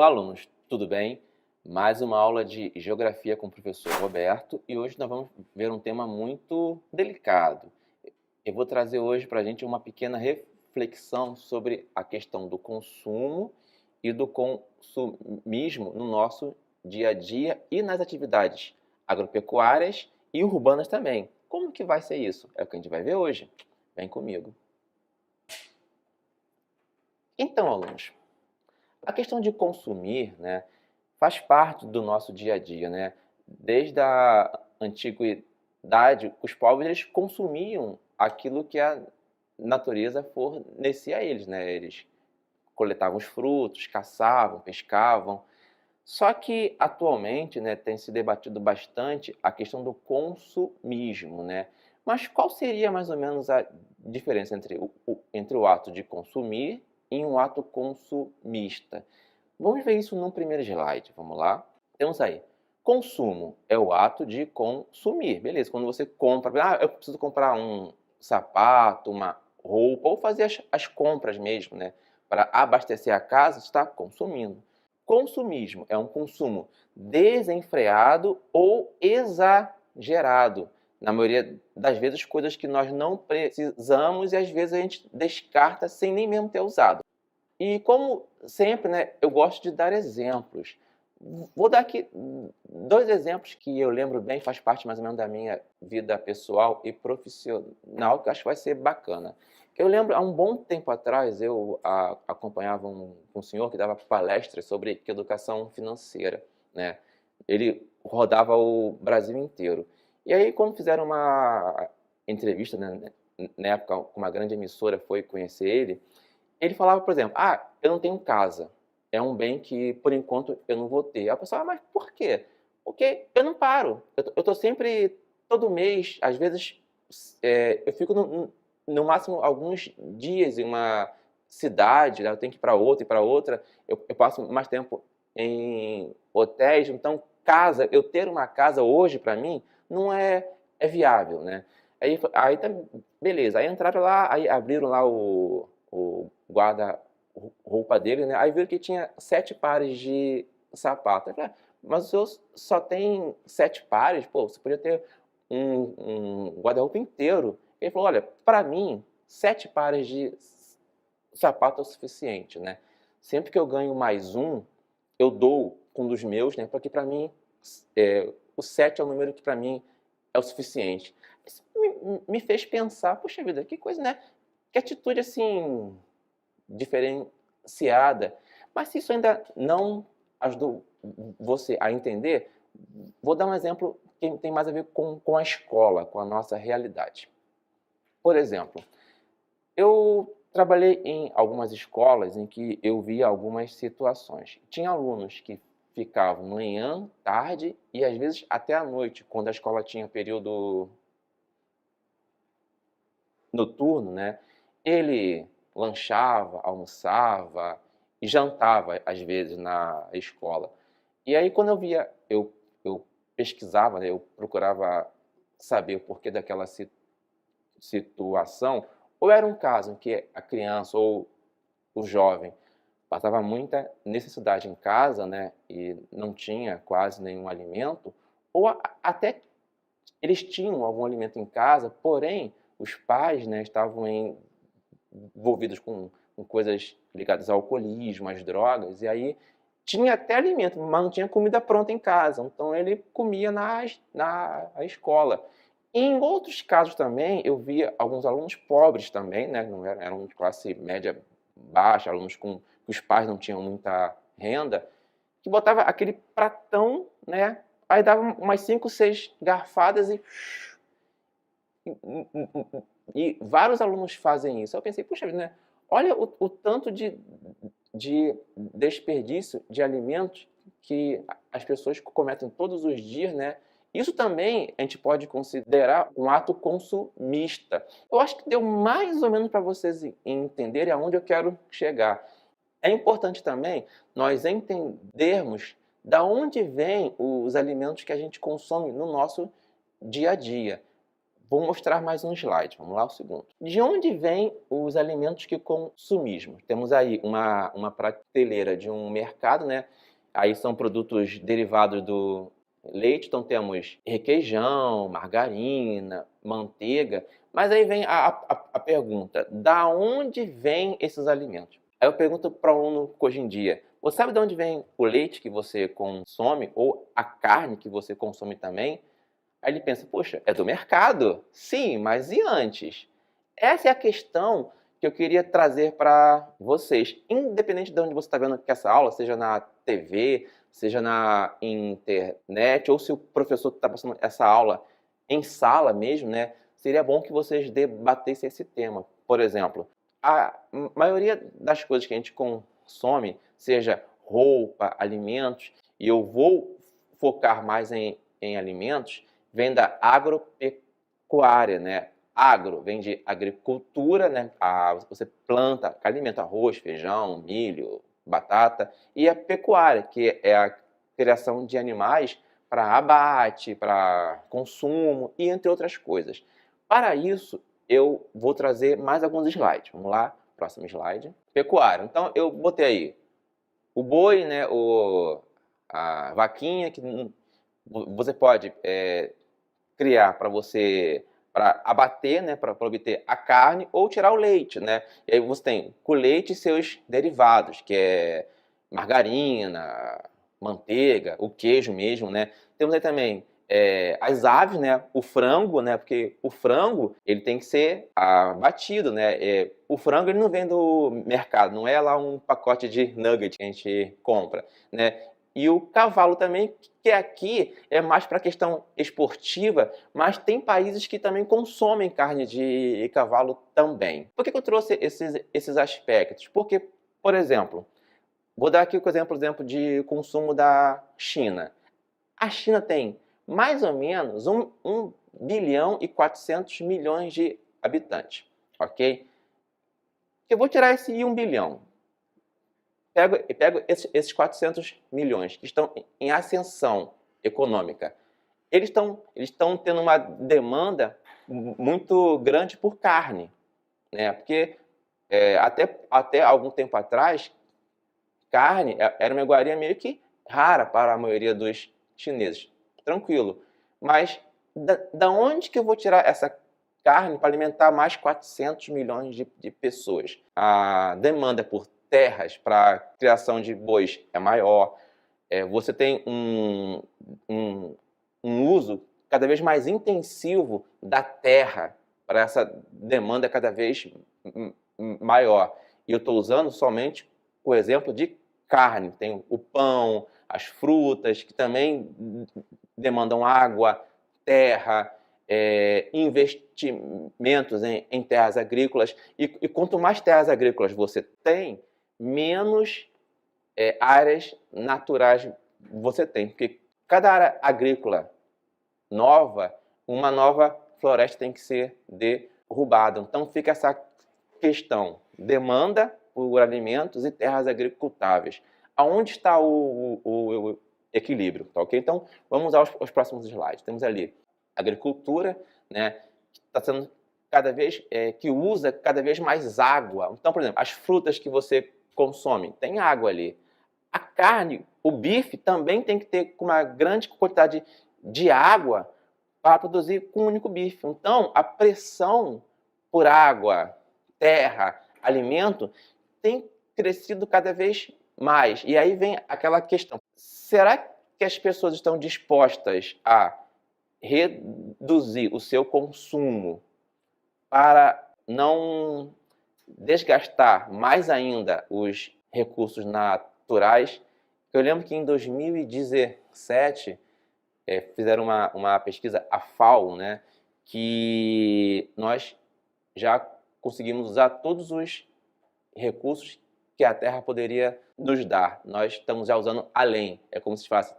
Olá, alunos, tudo bem? Mais uma aula de Geografia com o professor Roberto e hoje nós vamos ver um tema muito delicado. Eu vou trazer hoje para a gente uma pequena reflexão sobre a questão do consumo e do consumismo no nosso dia a dia e nas atividades agropecuárias e urbanas também. Como que vai ser isso? É o que a gente vai ver hoje. Vem comigo. Então, alunos, a questão de consumir, né, faz parte do nosso dia a dia, né? Desde a antiguidade, os povos eles consumiam aquilo que a natureza fornecia a eles, né? Eles coletavam os frutos, caçavam, pescavam. Só que atualmente, né, tem se debatido bastante a questão do consumismo, né? Mas qual seria mais ou menos a diferença entre o ato de consumir e um ato consumista? Vamos ver isso num primeiro slide, vamos lá? Temos aí, consumo é o ato de consumir, beleza, quando você compra, eu preciso comprar um sapato, uma roupa, ou fazer as compras mesmo, né? Para abastecer a casa, você está consumindo. Consumismo é um consumo desenfreado ou exagerado. Na maioria das vezes, coisas que nós não precisamos e às vezes a gente descarta sem nem mesmo ter usado. E como sempre, né, eu gosto de dar exemplos. Vou dar aqui 2 exemplos que eu lembro bem, faz parte mais ou menos da minha vida pessoal e profissional, que eu acho que vai ser bacana. Eu lembro, há um bom tempo atrás, eu acompanhava um senhor que dava palestras sobre educação financeira, né. Ele rodava o Brasil inteiro. E aí, quando fizeram uma entrevista, né, na época, uma grande emissora foi conhecer ele falava, por exemplo: eu não tenho casa, é um bem que, por enquanto, eu não vou ter". Aí a pessoa: mas por quê?". "Porque eu não paro, eu tô sempre todo mês, às vezes, eu fico no máximo alguns dias em uma cidade, né, eu tenho que ir para outra e para outra, eu passo mais tempo em hotéis, então casa, eu ter uma casa hoje para mim não é viável, né". Aí tá beleza, aí entraram lá, aí abriram lá o guarda-roupa dele, né, aí viram que tinha 7 pares de sapato. Aí falei: mas o senhor só tem 7 pares? Pô, você podia ter um guarda-roupa inteiro". Ele falou: "Olha, para mim, 7 pares de sapato é o suficiente, né. Sempre que eu ganho mais um, eu dou um dos meus, né, porque para mim, o 7 é o número que para mim é o suficiente". Isso me fez pensar: "Poxa vida, que coisa, né, que atitude, assim, diferenciada". Mas se isso ainda não ajudou você a entender, vou dar um exemplo que tem mais a ver com a escola, com a nossa realidade. Por exemplo, eu trabalhei em algumas escolas em que eu via algumas situações. Tinha alunos que ficavam manhã, tarde e às vezes até à noite, quando a escola tinha período noturno, né, ele lanchava, almoçava e jantava, às vezes, na escola. E aí quando eu pesquisava, né, eu procurava saber o porquê daquela situação, ou era um caso em que a criança ou o jovem passava muita necessidade em casa, né, e não tinha quase nenhum alimento, ou até eles tinham algum alimento em casa, porém os pais, né, estavam envolvidos com coisas ligadas ao alcoolismo, às drogas, e aí tinha até alimento, mas não tinha comida pronta em casa, então ele comia na escola. Em outros casos também, eu via alguns alunos pobres também, né, não eram de classe média baixa, alunos que os pais não tinham muita renda, que botava aquele pratão, né, aí dava umas 5, 6 garfadas e vários alunos fazem isso. Eu pensei: "Puxa vida, né, olha o tanto de desperdício de alimentos que as pessoas cometem todos os dias", né. Isso também a gente pode considerar um ato consumista. Eu acho que deu mais ou menos para vocês entenderem aonde eu quero chegar. É importante também nós entendermos da onde vêm os alimentos que a gente consome no nosso dia a dia. Vou mostrar mais um slide, vamos lá, o segundo. De onde vêm os alimentos que consumimos? Temos aí uma prateleira de um mercado, né? Aí são produtos derivados do leite, então temos requeijão, margarina, manteiga, mas aí vem a pergunta, da onde vêm esses alimentos? Aí eu pergunto para o aluno hoje em dia, você sabe de onde vem o leite que você consome ou a carne que você consome também? Aí ele pensa, poxa, é do mercado? Sim, mas e antes? Essa é a questão que eu queria trazer para vocês. Independente de onde você está vendo essa aula, seja na TV, seja na internet, ou se o professor está passando essa aula em sala mesmo, né? Seria bom que vocês debatessem esse tema. Por exemplo, a maioria das coisas que a gente consome, seja roupa, alimentos, e eu vou focar mais em alimentos, vem da agropecuária, né? Agro vem de agricultura, né? Você planta, alimenta arroz, feijão, milho, batata, e a pecuária, que é a criação de animais para abate, para consumo e entre outras coisas. Para isso, eu vou trazer mais alguns slides. Vamos lá, próximo slide. Pecuária. Então, eu botei aí o boi, né? A vaquinha, que você pode criar para abater, né, para obter a carne ou tirar o leite, né? E aí você tem o leite e seus derivados, que é margarina, manteiga, o queijo mesmo, né? Temos aí também as aves, né? O frango, né? Porque o frango ele tem que ser abatido, né? O frango ele não vem do mercado, não é lá um pacote de nugget que a gente compra, né? E o cavalo também, que aqui é mais para a questão esportiva, mas tem países que também consomem carne de cavalo também. Por que eu trouxe esses aspectos? Porque, por exemplo, vou dar aqui o exemplo de consumo da China. A China tem mais ou menos 1 bilhão e 400 milhões de habitantes, ok? Eu vou tirar esse 1 bilhão. Pego esses 400 milhões que estão em ascensão econômica. Eles estão tendo uma demanda muito grande por carne, né? Porque até algum tempo atrás, carne era uma iguaria meio que rara para a maioria dos chineses. Tranquilo. Mas da onde que eu vou tirar essa carne para alimentar mais 400 milhões de pessoas? A demanda por terras para criação de bois é maior. Você tem um uso cada vez mais intensivo da terra para essa demanda cada vez maior. E eu estou usando somente o exemplo de carne. Tem o pão, as frutas, que também demandam água, terra, investimentos em terras agrícolas. E quanto mais terras agrícolas você tem, menos áreas naturais você tem. Porque cada área agrícola nova, uma nova floresta tem que ser derrubada. Então fica essa questão, demanda por alimentos e terras agricultáveis. Aonde está o equilíbrio? Tá, ok? Então vamos aos próximos slides. Temos ali agricultura, né, que está sendo cada vez, que usa cada vez mais água. Então, por exemplo, as frutas que você consome, tem água ali. A carne, o bife, também tem que ter uma grande quantidade de água para produzir com um único bife. Então, a pressão por água, terra, alimento tem crescido cada vez mais. E aí vem aquela questão, será que as pessoas estão dispostas a reduzir o seu consumo para não desgastar mais ainda os recursos naturais? Eu lembro que em 2017 fizeram uma pesquisa, a FAO, né, que nós já conseguimos usar todos os recursos que a Terra poderia nos dar. Nós estamos já usando além, é como se fosse,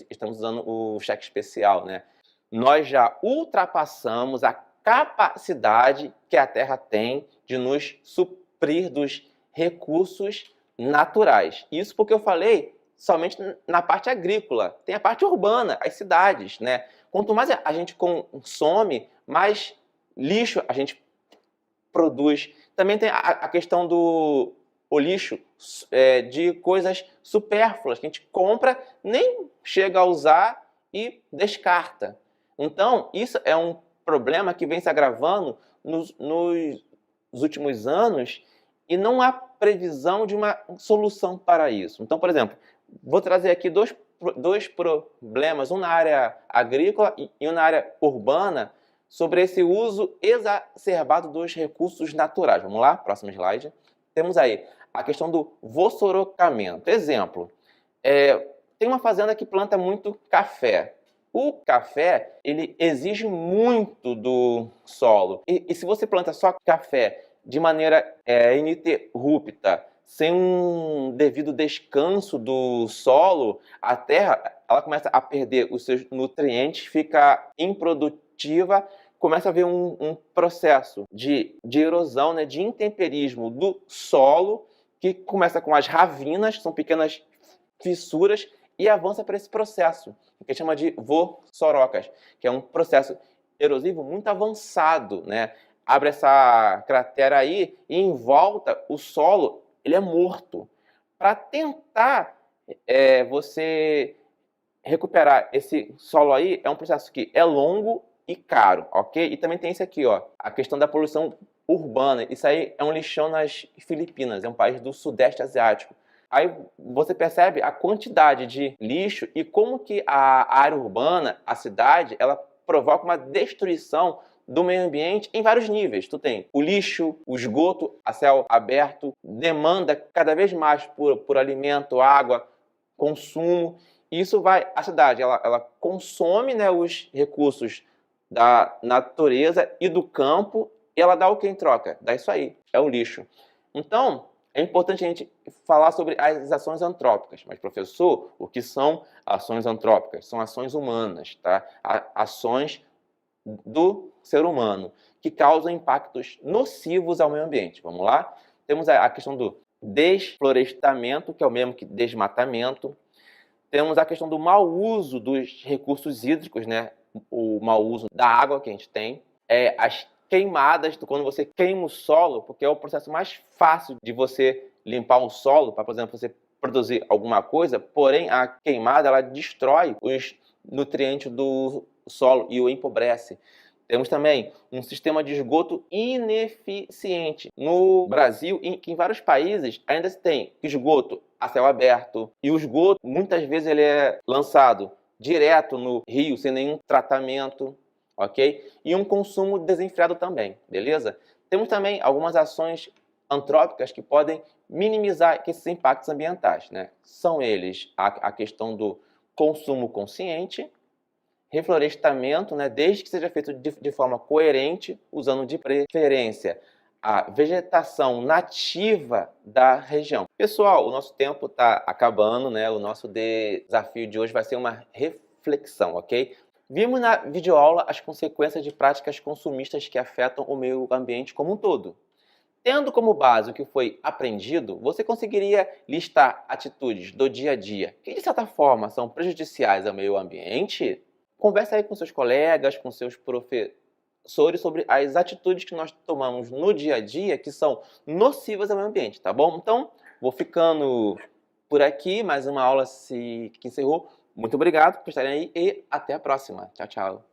estamos usando o cheque especial, né? Nós já ultrapassamos a capacidade que a Terra tem de nos suprir dos recursos naturais. Isso porque eu falei somente na parte agrícola. Tem a parte urbana, as cidades, né? Quanto mais a gente consome, mais lixo a gente produz. Também tem a questão do lixo de coisas supérfluas, que a gente compra, nem chega a usar e descarta. Então, isso é um problema que vem se agravando nos últimos anos e não há previsão de uma solução para isso. Então, por exemplo, vou trazer aqui dois problemas, um na área agrícola e um na área urbana, sobre esse uso exacerbado dos recursos naturais. Vamos lá, próximo slide. Temos aí a questão do voçorocamento. Exemplo, tem uma fazenda que planta muito café. O café, ele exige muito do solo. E se você planta só café de maneira ininterrupta, sem um devido descanso do solo, a terra ela começa a perder os seus nutrientes, fica improdutiva, começa a haver um processo de erosão, né, de intemperismo do solo, que começa com as ravinas, que são pequenas fissuras, e avança para esse processo, que a gente chama de voçorocas, que é um processo erosivo muito avançado, né? Abre essa cratera aí e em volta o solo ele é morto. Para tentar você recuperar esse solo aí, é um processo que é longo e caro, ok? E também tem esse aqui, ó, a questão da poluição urbana. Isso aí é um lixão nas Filipinas, é um país do Sudeste Asiático. Aí você percebe a quantidade de lixo e como que a área urbana, a cidade, ela provoca uma destruição do meio ambiente em vários níveis. Tu tem o lixo, o esgoto a céu aberto, demanda cada vez mais por alimento, água, consumo. E isso vai, a cidade, ela consome, né, os recursos da natureza e do campo, e ela dá o que em troca? Dá isso aí, é o lixo. Então, é importante a gente falar sobre as ações antrópicas. Mas, professor, o que são ações antrópicas? São ações humanas, tá? Ações do ser humano que causam impactos nocivos ao meio ambiente. Vamos lá? Temos a questão do desflorestamento, que é o mesmo que desmatamento. Temos a questão do mau uso dos recursos hídricos, né? O mau uso da água que a gente tem. As queimadas, quando você queima o solo, porque é o processo mais fácil de você limpar um solo, para, por exemplo, você produzir alguma coisa, porém a queimada ela destrói os nutrientes do solo e o empobrece. Temos também um sistema de esgoto ineficiente. No Brasil e em vários países ainda se tem esgoto a céu aberto, e o esgoto muitas vezes ele é lançado direto no rio sem nenhum tratamento. Ok? E um consumo desenfreado também, beleza? Temos também algumas ações antrópicas que podem minimizar esses impactos ambientais, né? São eles a questão do consumo consciente, reflorestamento, né? Desde que seja feito de forma coerente, usando de preferência a vegetação nativa da região. Pessoal, o nosso tempo está acabando, né? O nosso desafio de hoje vai ser uma reflexão, ok? Vimos na videoaula as consequências de práticas consumistas que afetam o meio ambiente como um todo. Tendo como base o que foi aprendido, você conseguiria listar atitudes do dia a dia que, de certa forma, são prejudiciais ao meio ambiente? Converse aí com seus colegas, com seus professores sobre as atitudes que nós tomamos no dia a dia que são nocivas ao meio ambiente, tá bom? Então, vou ficando por aqui, mais uma aula que encerrou. Muito obrigado por estarem aí e até a próxima. Tchau, tchau.